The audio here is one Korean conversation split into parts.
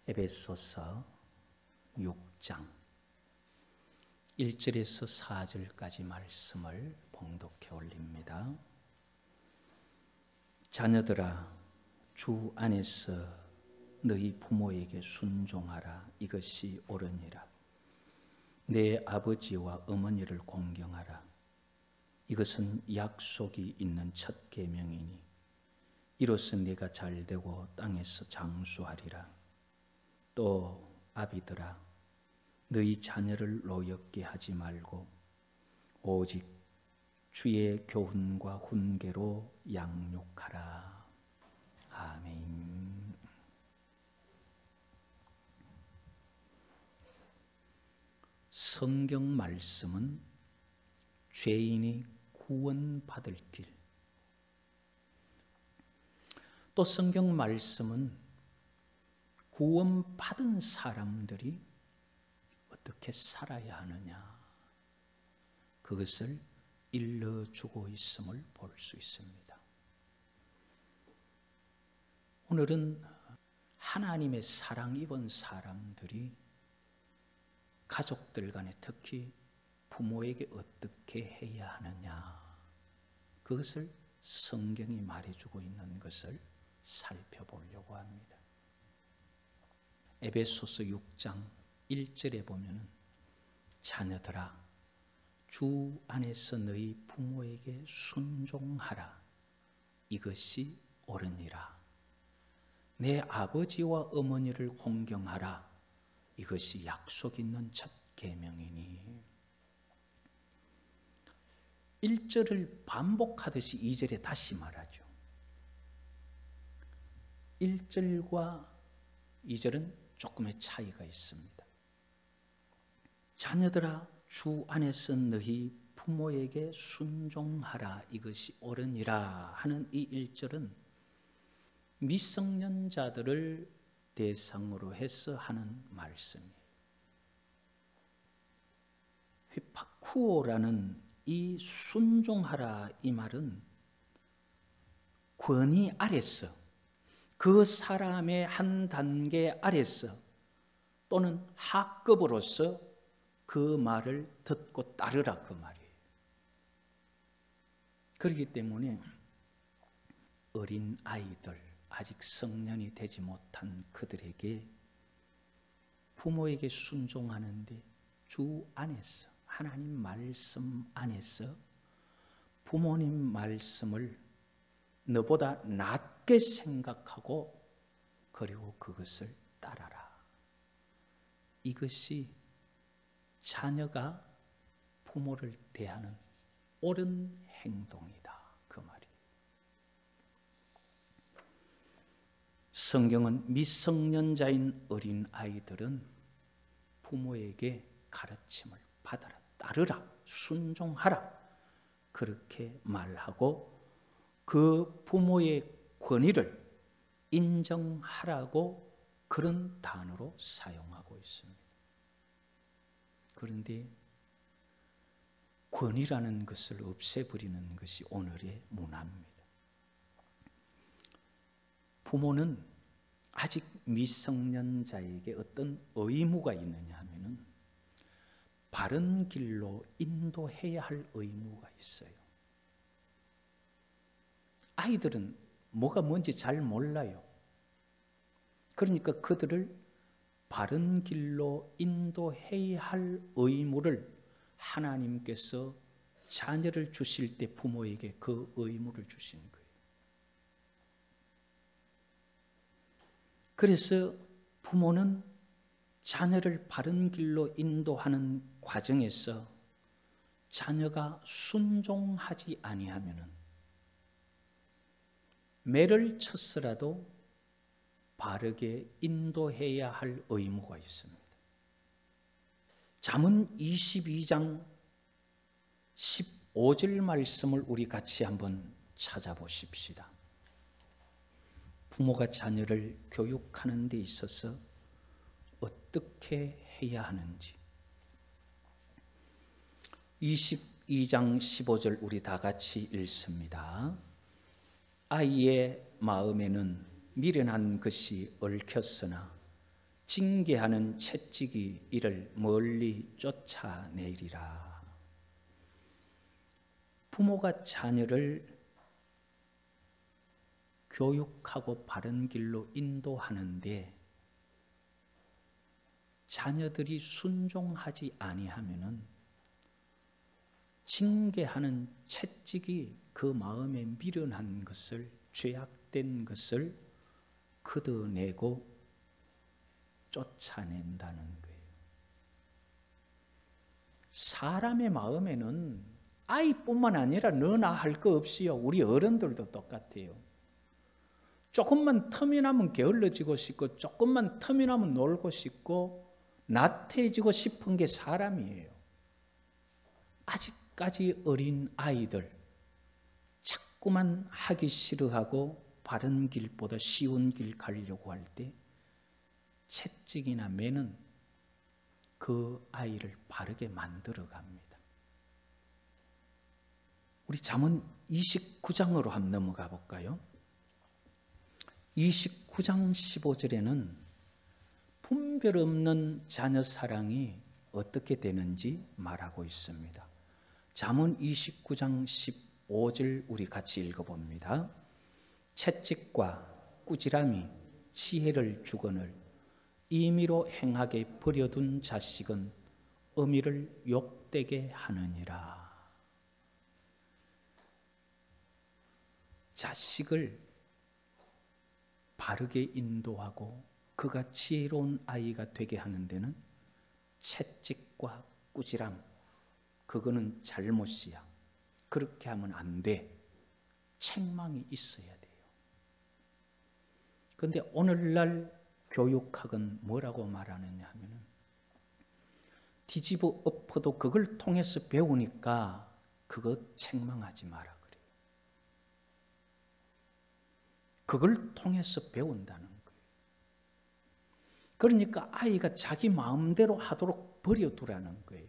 에베소서 6장 1절에서 4절까지 말씀을 봉독해 올립니다. 자녀들아, 주 안에서 너희 부모에게 순종하라. 이것이 옳으니라. 내 아버지와 어머니를 공경하라. 이것은 약속이 있는 첫 계명이니 이로써 네가 잘되고 땅에서 장수하리라. 또 아비들아, 너희 자녀를 노엽게 하지 말고 오직 주의 교훈과 훈계로 양육하라. 아멘. 성경 말씀은 죄인이 구원받을 길, 또 성경 말씀은 구원받은 사람들이 어떻게 살아야 하느냐, 그것을 일러주고 있음을 볼 수 있습니다. 오늘은 하나님의 사랑 입은 사람들이 가족들 간에 특히 부모에게 어떻게 해야 하느냐, 그것을 성경이 말해주고 있는 것을 살펴보려고 합니다. 에베소서 6장 1절에 보면 자녀들아, 주 안에서 너희 부모에게 순종하라. 이것이 옳으니라. 내 아버지와 어머니를 공경하라. 이것이 약속 있는 첫 계명이니. 1절을 반복하듯이 2절에 다시 말하죠. 1절과 2절은 조금의 차이가 있습니다. 자녀들아, 주 안에서 너희 부모에게 순종하라. 이것이 옳으니라 하는 이 1절은 미성년자들을 대상으로 해서 하는 말씀이에요. 휘파쿠오라는 이 순종하라 이 말은 권위 아래서, 그 사람의 한 단계 아래서 또는 하급으로서 그 말을 듣고 따르라, 그 말이에요. 그렇기 때문에 어린 아이들, 아직 성년이 되지 못한 그들에게 부모에게 순종하는데 주 안에서, 하나님 말씀 안에서 부모님 말씀을 너보다 낮게 생각하고 그리고 그것을 따라라. 이것이 자녀가 부모를 대하는 옳은 행동이다, 그 말이에요. 성경은 미성년자인 어린 아이들은 부모에게 가르침을 받아라, 따르라, 순종하라, 그렇게 말하고 그 부모의 권위를 인정하라고 그런 단어로 사용하고 있습니다. 그런데 권위라는 것을 없애버리는 것이 오늘의 문화입니다. 부모는 아직 미성년자에게 어떤 의무가 있느냐 하면은 바른 길로 인도해야 할 의무가 있어요. 아이들은 뭐가 뭔지 잘 몰라요. 그러니까 그들을 바른 길로 인도해야 할 의무를 하나님께서 자녀를 주실 때 부모에게 그 의무를 주신 거예요. 그래서 부모는 자녀를 바른 길로 인도하는 과정에서 자녀가 순종하지 아니하면은 매를 쳤으라도 바르게 인도해야 할 의무가 있습니다. 잠언 22장 15절 말씀을 우리 같이 한번 찾아보십시다. 부모가 자녀를 교육하는 데 있어서 어떻게 해야 하는지. 22장 15절 우리 다 같이 읽습니다. 아이의 마음에는 미련한 것이 얽혔으나 징계하는 채찍이 이를 멀리 쫓아내리라. 부모가 자녀를 교육하고 바른 길로 인도하는데 자녀들이 순종하지 아니하면은 징계하는 채찍이 그 마음에 미련한 것을, 죄악된 것을 걷어내고 쫓아낸다는 거예요. 사람의 마음에는 아이뿐만 아니라 너나 할 거 없이요. 우리 어른들도 똑같아요. 조금만 틈이 나면 게을러지고 싶고, 조금만 틈이 나면 놀고 싶고, 나태해지고 싶은 게 사람이에요. 아직까지 어린 아이들, 자꾸만 하기 싫어하고 바른 길보다 쉬운 길 가려고 할 때 채찍이나 매는 그 아이를 바르게 만들어 갑니다. 우리 잠언 29장으로 한번 넘어가 볼까요? 29장 15절에는 분별 없는 자녀 사랑이 어떻게 되는지 말하고 있습니다. 잠언 29장 15절 우리 같이 읽어봅니다. 채찍과 꾸지람이 지혜를 주거늘 임의로 행하게 버려둔 자식은 어미를 욕되게 하느니라. 자식을 바르게 인도하고 그가 지혜로운 아이가 되게 하는 데는 채찍과 꾸지람, 그거는 잘못이야. 그렇게 하면 안 돼. 책망이 있어야 돼요. 그런데 오늘날 교육학은 뭐라고 말하느냐 하면은 뒤집어 엎어도 그걸 통해서 배우니까 그것 책망하지 마라 그래요. 그걸 통해서 배운다는 거예요. 그러니까 아이가 자기 마음대로 하도록 버려두라는 거예요.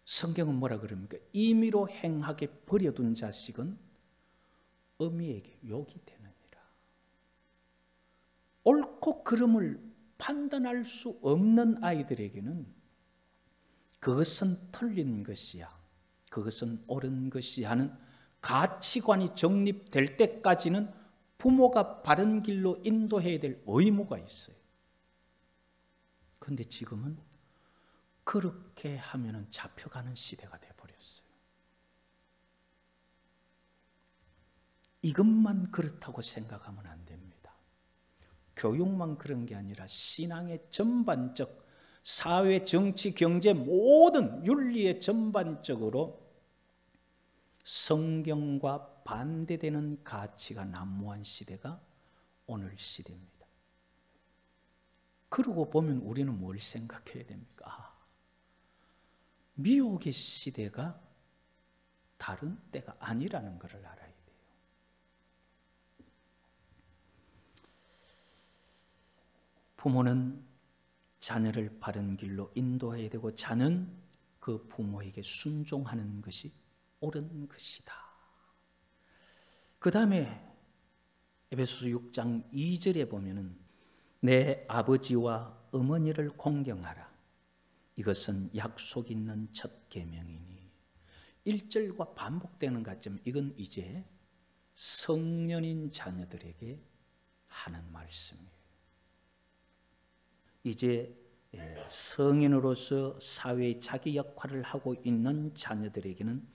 성경은 뭐라 그럽니까? 임의로 행하게 버려둔 자식은 어미에게 욕이 되느니라. 옳고 그름을 판단할 수 없는 아이들에게는 그것은 틀린 것이야, 그것은 옳은 것이야 하는 가치관이 정립될 때까지는 부모가 바른 길로 인도해야 될 의무가 있어요. 그런데 지금은 그렇게 하면 잡혀가는 시대가 되어버렸어요. 이것만 그렇다고 생각하면 안 됩니다. 교육만 그런 게 아니라 신앙의 전반적, 사회, 정치, 경제 모든 윤리의 전반적으로 성경과 반대되는 가치가 난무한 시대가 오늘 시대입니다. 그러고 보면 우리는 뭘 생각해야 됩니까? 미혹의 시대가 다른 때가 아니라는 것을 알아야 돼요. 부모는 자녀를 바른 길로 인도해야 되고 자녀는 그 부모에게 순종하는 것이 옳은 것이다. 그 다음에 에베소서 6장 2절에 보면은 내 아버지와 어머니를 공경하라. 이것은 약속 있는 첫 계명이니. 1절과 반복되는 것 같지만 이건 이제 성년인 자녀들에게 하는 말씀이에요. 이제 성인으로서 사회에 자기 역할을 하고 있는 자녀들에게는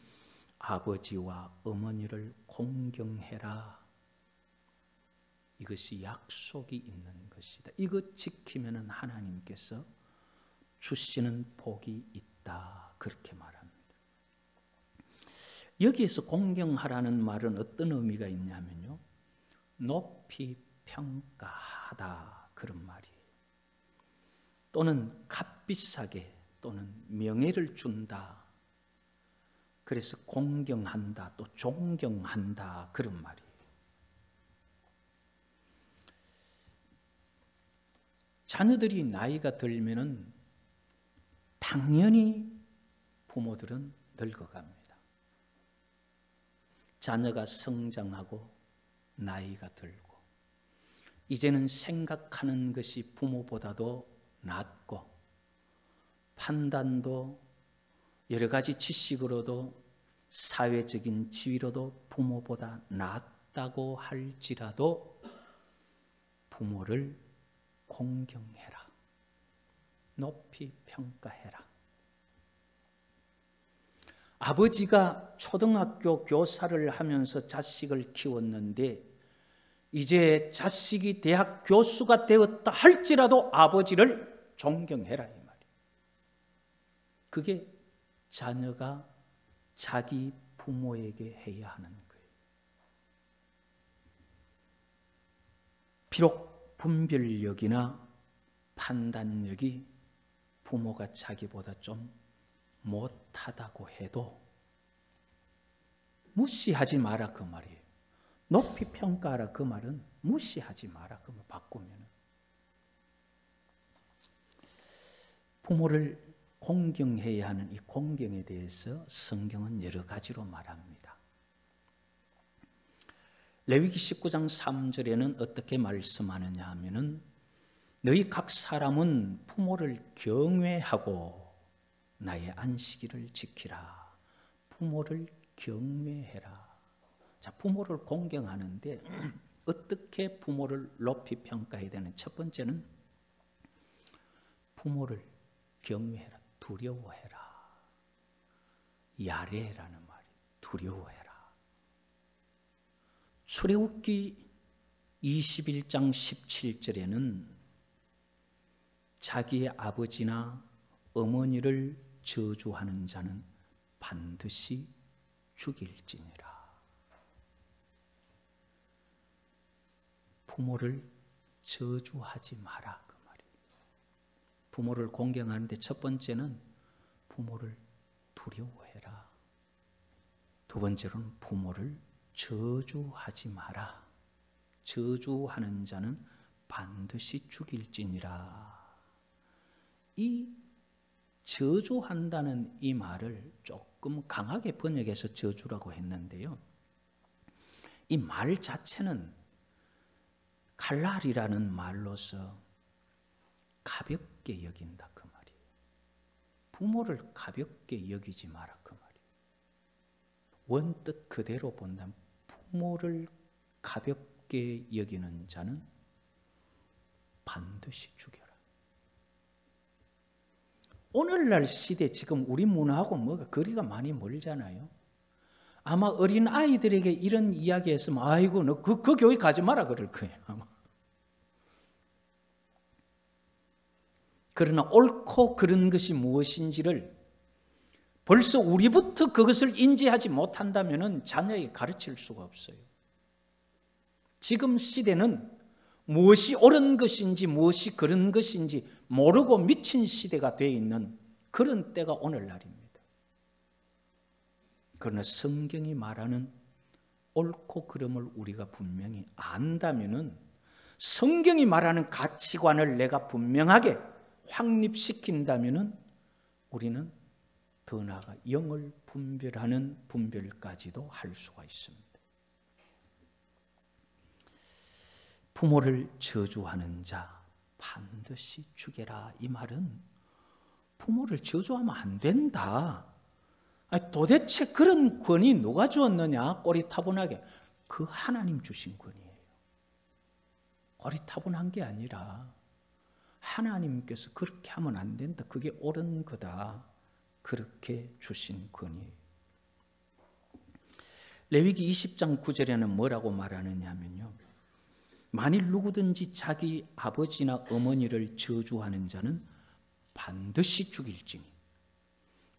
아버지와 어머니를 공경해라. 이것이 약속이 있는 것이다. 이것 지키면 하나님께서 주시는 복이 있다. 그렇게 말합니다. 여기에서 공경하라는 말은 어떤 의미가 있냐면요, 높이 평가하다 그런 말이에요. 또는 값비싸게 또는 명예를 준다. 그래서 공경한다, 또 존경한다 그런 말이에요. 자녀들이 나이가 들면은 당연히 부모들은 늙어갑니다. 자녀가 성장하고 나이가 들고 이제는 생각하는 것이 부모보다도 낫고 판단도 여러 가지 지식으로도 사회적인 지위로도 부모보다 낫다고 할지라도 부모를 공경해라. 높이 평가해라. 아버지가 초등학교 교사를 하면서 자식을 키웠는데 이제 자식이 대학 교수가 되었다 할지라도 아버지를 존경해라 이 말이에요. 그게 자녀가 자기 부모에게 해야 하는 거예요. 비록 분별력이나 판단력이 부모가 자기보다 좀 못하다고 해도 무시하지 마라 그 말이에요. 높이 평가하라 그 말은 무시하지 마라 그 말 바꾸면 부모를 공경해야 하는 이 공경에 대해서 성경은 여러 가지로 말합니다. 레위기 19장 3절에는 어떻게 말씀하느냐 하면은 너희 각 사람은 부모를 경외하고 나의 안식일을 지키라. 부모를 경외해라. 자, 부모를 공경하는데 어떻게 부모를 높이 평가해야 되는? 첫 번째는 부모를 경외해라. 두려워해라. 야레라는 말이 두려워해라. 출애굽기 21장 17절에는 자기의 아버지나 어머니를 저주하는 자는 반드시 죽일지니라. 부모를 저주하지 마라 그 말이에요. 부모를 공경하는데 첫 번째는 부모를 두려워해라. 두 번째로는 부모를 저주하지 마라. 저주하는 자는 반드시 죽일지니라. 이 저주한다는 이 말을 조금 강하게 번역해서 저주라고 했는데요. 이 말 자체는 칼날이라는 말로서 가볍게 여긴다 그 말이에요. 부모를 가볍게 여기지 마라 그 말이에요. 원뜻 그대로 본다면 부모를 가볍게 여기는 자는 반드시 죽여라. 오늘날 시대 지금 우리 문화하고 뭐가 거리가 많이 멀잖아요. 아마 어린 아이들에게 이런 이야기 했으면 아이고 너 그 교회 가지 마라 그럴 거예요 아마. 그러나 옳고 그른 것이 무엇인지를 벌써 우리부터 그것을 인지하지 못한다면 자녀에게 가르칠 수가 없어요. 지금 시대는 무엇이 옳은 것인지 무엇이 그른 것인지 모르고 미친 시대가 되어 있는 그런 때가 오늘날입니다. 그러나 성경이 말하는 옳고 그름을 우리가 분명히 안다면은 성경이 말하는 가치관을 내가 분명하게 확립시킨다면은 우리는 더 나아가 영을 분별하는 분별까지도 할 수가 있습니다. 부모를 저주하는 자 반드시 죽여라. 이 말은 부모를 저주하면 안 된다. 아니, 도대체 그런 권위 누가 주었느냐? 꼬리타분하게. 그 하나님 주신 권위예요. 꼬리타분한 게 아니라 하나님께서 그렇게 하면 안 된다. 그게 옳은 거다. 그렇게 주신 권위예요. 레위기 20장 9절에는 뭐라고 말하느냐 하면요. 만일 누구든지 자기 아버지나 어머니를 저주하는 자는 반드시 죽일지니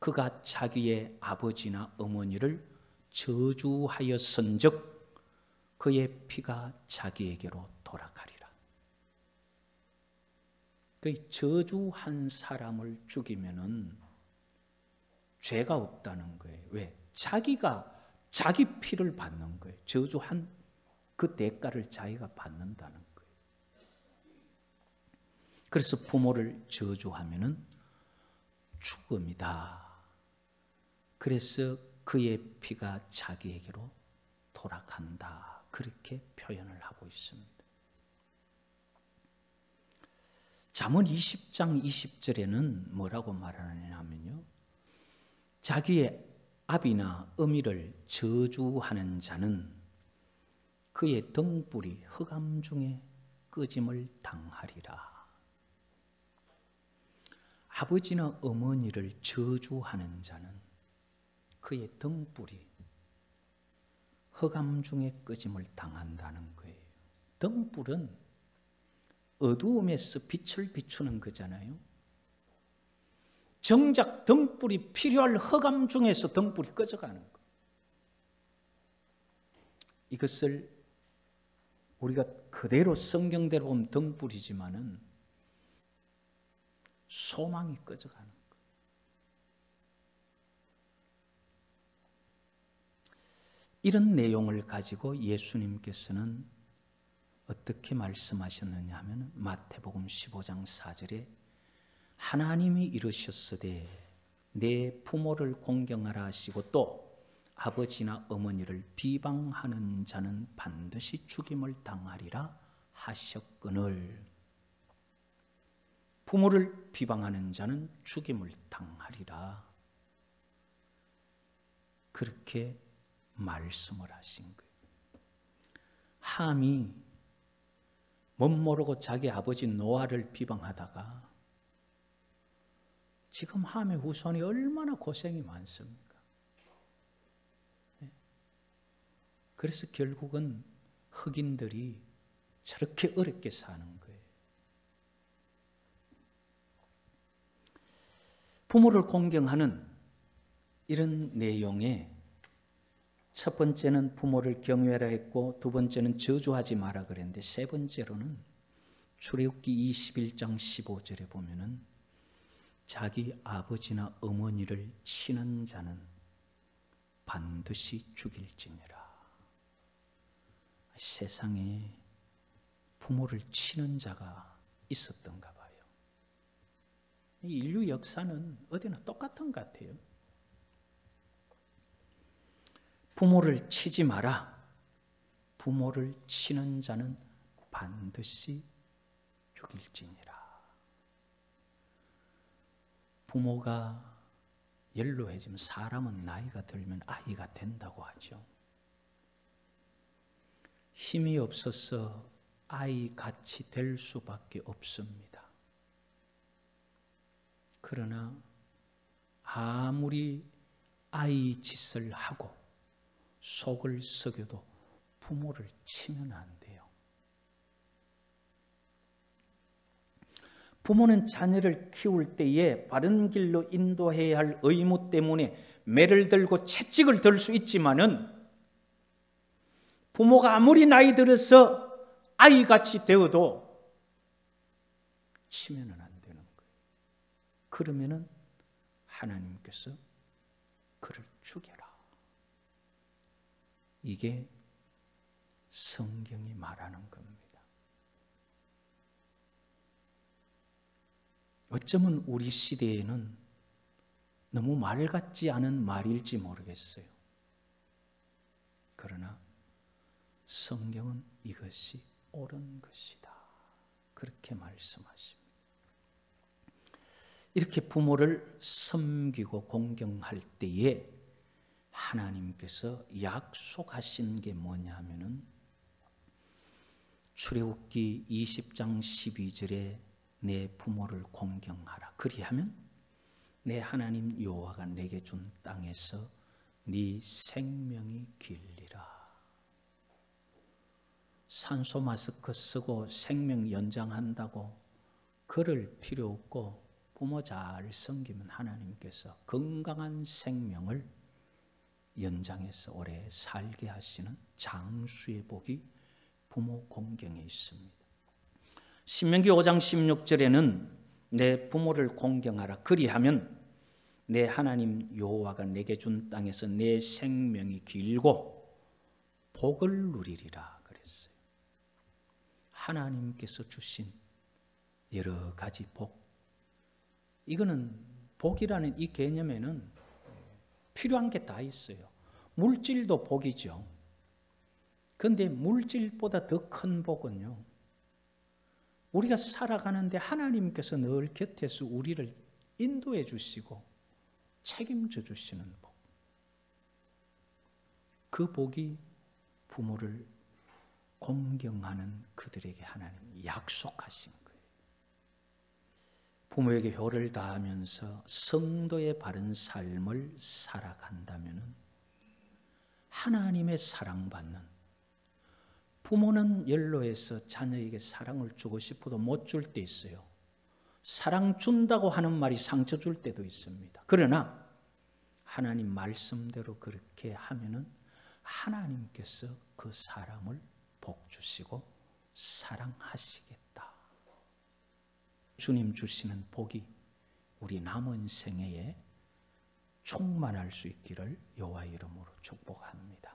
그가 자기의 아버지나 어머니를 저주하였은즉 그의 피가 자기에게로 돌아가리라. 그 저주한 사람을 죽이면은 죄가 없다는 거예요. 왜? 자기가 자기 피를 받는 거예요. 저주한 그 대가를 자기가 받는다는 거예요. 그래서 부모를 저주하면은 죽음이다. 그래서 그의 피가 자기에게로 돌아간다. 그렇게 표현을 하고 있습니다. 잠언 20장 20절에는 뭐라고 말하느냐면요, 자기의 아비나 어미를 저주하는 자는 그의 등불이 흑암 중에 꺼짐을 당하리라. 아버지나 어머니를 저주하는 자는 그의 등불이 흑암 중에 꺼짐을 당한다는 거예요. 등불은 어두움에서 빛을 비추는 거잖아요. 정작 등불이 필요할 흑암 중에서 등불이 꺼져가는 거. 이것을 우리가 그대로 성경대로 보면 등불이지만은 소망이 꺼져가는 거. 이런 내용을 가지고 예수님께서는 어떻게 말씀하셨느냐 하면 마태복음 15장 4절에 하나님이 이르셨으되 내 부모를 공경하라 하시고 또 아버지나 어머니를 비방하는 자는 반드시 죽임을 당하리라 하셨거늘, 부모를 비방하는 자는 죽임을 당하리라, 그렇게 말씀을 하신 거예요. 함이 멋모르고 자기 아버지 노아를 비방하다가 지금 함의 후손이 얼마나 고생이 많습니까? 그래서 결국은 흑인들이 저렇게 어렵게 사는 거예요. 부모를 공경하는 이런 내용에 첫 번째는 부모를 경외하라 했고, 두 번째는 저주하지 마라 그랬는데, 세 번째로는 출애굽기 21장 15절에 보면은 자기 아버지나 어머니를 치는 자는 반드시 죽일지니라. 세상에 부모를 치는 자가 있었던가 봐요. 인류 역사는 어디나 똑같은 것 같아요. 부모를 치지 마라. 부모를 치는 자는 반드시 죽일지니라. 부모가 연로해지면, 사람은 나이가 들면 아이가 된다고 하죠. 힘이 없어서 아이같이 될 수밖에 없습니다. 그러나 아무리 아이 짓을 하고 속을 썩여도 부모를 치면 안 돼요. 부모는 자녀를 키울 때에 바른 길로 인도해야 할 의무 때문에 매를 들고 채찍을 들 수 있지만은, 부모가 아무리 나이 들어서 아이같이 되어도 치면은 안 되는 거예요. 그러면은 하나님께서 그를 죽여라. 이게 성경이 말하는 겁니다. 어쩌면 우리 시대에는 너무 말 같지 않은 말일지 모르겠어요. 그러나 성경은 이것이 옳은 것이다, 그렇게 말씀하십니다. 이렇게 부모를 섬기고 공경할 때에 하나님께서 약속하신 게 뭐냐면은 출애굽기 20장 12절에 내 부모를 공경하라. 그리하면 내 하나님 여호와가 내게 준 땅에서 네 생명이 길리라. 산소 마스크 쓰고 생명 연장한다고 그럴 필요 없고, 부모 잘 섬기면 하나님께서 건강한 생명을 연장해서 오래 살게 하시는 장수의 복이 부모 공경에 있습니다. 신명기 5장 16절에는 내 부모를 공경하라. 그리하면 내 하나님 여호와가 내게 준 땅에서 내 생명이 길고 복을 누리리라 그랬어요. 하나님께서 주신 여러 가지 복, 이거는 복이라는 이 개념에는 필요한 게 다 있어요. 물질도 복이죠. 그런데 물질보다 더 큰 복은요, 우리가 살아가는데 하나님께서 늘 곁에서 우리를 인도해 주시고 책임져 주시는 복. 그 복이 부모를 공경하는 그들에게 하나님 약속하신 거예요. 부모에게 효를 다하면서 성도의 바른 삶을 살아간다면 하나님의 사랑받는, 부모는 연로해서 자녀에게 사랑을 주고 싶어도 못 줄 때 있어요. 사랑 준다고 하는 말이 상처 줄 때도 있습니다. 그러나 하나님 말씀대로 그렇게 하면은 하나님께서 그 사람을 복 주시고 사랑하시겠다. 주님 주시는 복이 우리 남은 생애에 충만할 수 있기를 여호와 이름으로 축복합니다.